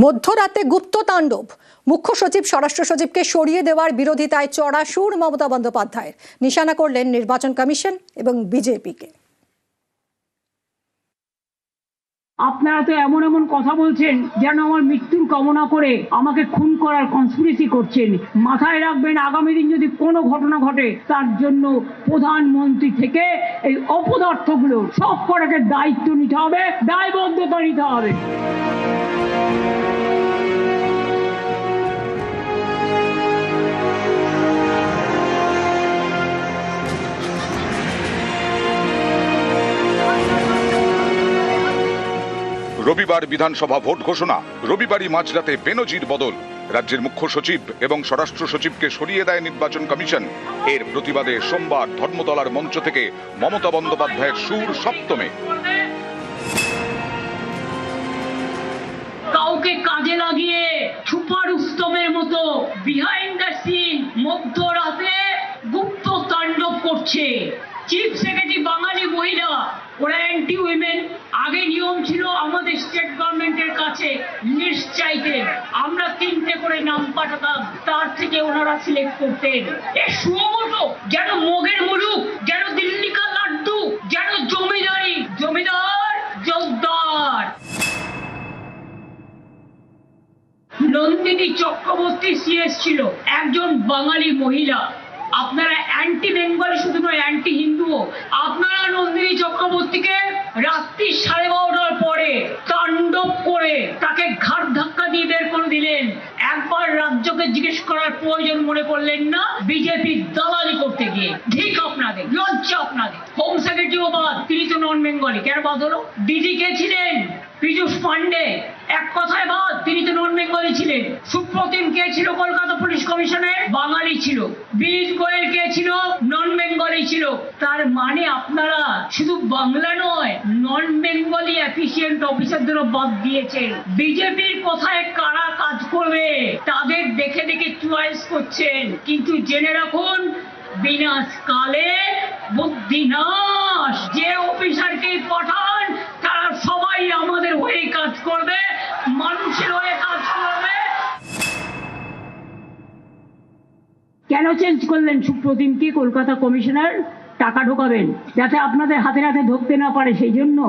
মধ্যরাতে গুপ্ত তাণ্ডব, মুখ্য সচিব স্বরাষ্ট্র সচিবকে সরিয়ে দেওয়ার বিরোধিতায় চড়া সুর মমতা বন্দ্যোপাধ্যায়ের। নিশানা করলেন নির্বাচন কমিশন এবং বিজেপিকে। আপনারা তো এমন এমন কথা বলছেন যেন আমার মৃত্যুর কামনা করে আমাকে খুন করার কনস্পিরেসি করছেন। মাথায় রাখবেন, আগামী দিন যদি কোনো ঘটনা ঘটে তার জন্য প্রধানমন্ত্রী থেকে এই অপদার্থগুলো সব কটাকে দায়িত্ব নিতে হবে, দায়বদ্ধতা নিতে হবে। রবিবার বিধানসভা ভোট ঘোষণা। রবিবারই মাঝরাতে বেনজির বদল। রাজ্যের মুখ্য সচিব এবং স্বরাষ্ট্র সচিবকে সরিয়ে দেয় নির্বাচন কমিশন। এর প্রতিবাদে সোমবার ধর্মতলার মঞ্চ থেকে মমতা বন্দ্যোপাধ্যায়ের সুর সপ্তমে। কাউকে কাজে লাগিয়ে সুপারুস্তমের মতো বিহাইন্ড দ্য সিন মধ্যরাতে গুপ্ত তাণ্ডব করছে। চিফ সেক্রেটারি বাঙালি মহিলা, ওরা অ্যান্টি উইমেন। আগে নিয়ম ছিল আমাদের স্টেট গভর্নমেন্টের কাছে লিস্ট চাইতে, আমরা 3টে করে নাম পাঠাতাম, তার থেকে ওনারা সিলেক্ট করতেন। এ সুমতো যেন মগের মুলুক, যেন দিল্লি কা লাড্ডু, যেন জমিদারি, জমিদার জোরদার। নন্দিনী চক্রবর্তী সিএস ছিল, একজন বাঙালি মহিলা। আপনারা অ্যান্টি বেঙ্গলি শুধু নয়, অ্যান্টি হিন্দুও। আপনারা নন্দিনী চক্রবর্তীকে রাত্রি 12:30টার পরে তাণ্ডব করে তাকে ঘাট ধাক্কা দিয়ে বের করে দিলেন। একবার রাজ্যকে জিজ্ঞেস করার প্রয়োজন মনে করলেন না বিজেপির দালালি করতে গিয়ে। ঠিক আপনাদের, লজ্জা আপনাদের। হোম সেক্রেটারিও বাদ, তিনি তো নন বেঙ্গলি, কেন বাদ হলো? ডিজি কে ছিলেন? পীযূষ পান্ডে, এক কথায় বাদ, তিনি তো নন বেঙ্গলি ছিলেন। সুপ্রতিম কে ছিল কলকাতা পুলিশ কমিশনের? বাঙালি ছিল। বীজ গোয়েল কে ছিল? নন বেঙ্গলি ছিল। তার মানে আপনারা শুধু বাংলা নয়, নন বেঙ্গলি এফিসিয়েন্ট অফিসারদেরও বাদ দিয়েছেন। বিজেপির কথায় কারা কাজ করবে তাদের দেখে দেখে চয়েস করছেন। কিন্তু জেনে রাখুন, বিনাশ কালে বুদ্ধি নাশ। যে অফিসারকে পাঠান তারা সবাই আমাদের হয়ে কাজ করবে, মানুষের হয়ে কাজ করবে। কেন চেঞ্জ করলেন সুপ্রতিমকে কলকাতা কমিশনার? টাকা ঢোকাবেন যাতে আপনাদের হাতে হাতে ধরতে না পারে, সেই জন্য।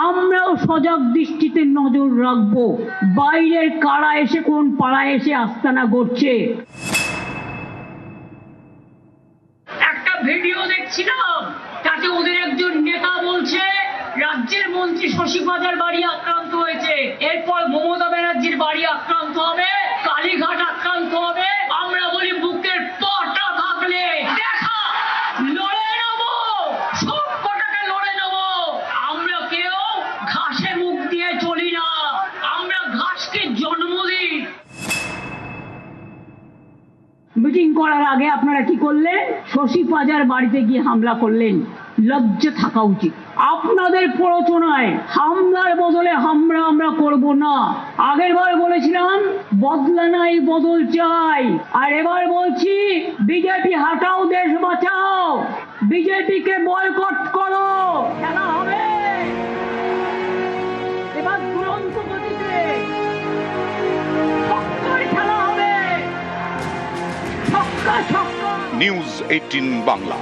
আমরাও সজাগ দৃষ্টিতে নজর রাখবো বাইরের কারা এসে কোন পাড়ায় এসে আস্তানা গড়ছে। একটা ভিডিও দেখছিলাম, তাতে ওদের একজন নেতা বলছে রাজ্যের মন্ত্রী শশী পাজার বাড়ি আক্রান্ত হয়েছে, এরপর মমতা ব্যানার্জির বাড়ি আক্রান্ত হবে, কালীঘাট আক্রান্ত হবে। আমরা বলি বুকের পাটা থাকলে দেখা, লড়ে নেবো, সব কটাকে লড়ে নেবো। আমরা কেউ ঘাসে মুখ দিয়ে চলি না, আমরা ঘাসকে জন্ম দিই। মিটিং করার আগে আপনারা কি করলেন? শশী পাজার বাড়িতে গিয়ে হামলা করলেন। লজ্জা থাকা উচিত আপনাদের। প্ররোচনায় হামলার বদলে আমরা করব না। আগের বার বলেছিলাম বদলা নাই বদল চাই, আর এবার বলছি বিজেপি হাটাও, দেশ বাঁচাও, বিজেপিকে বয়কট করো। খেলা হবে এবার দুরন্ত গতিতে, ছক্কার খেলা হবে, ছক্কা ছক্কা। নিউজ 18 বাংলা।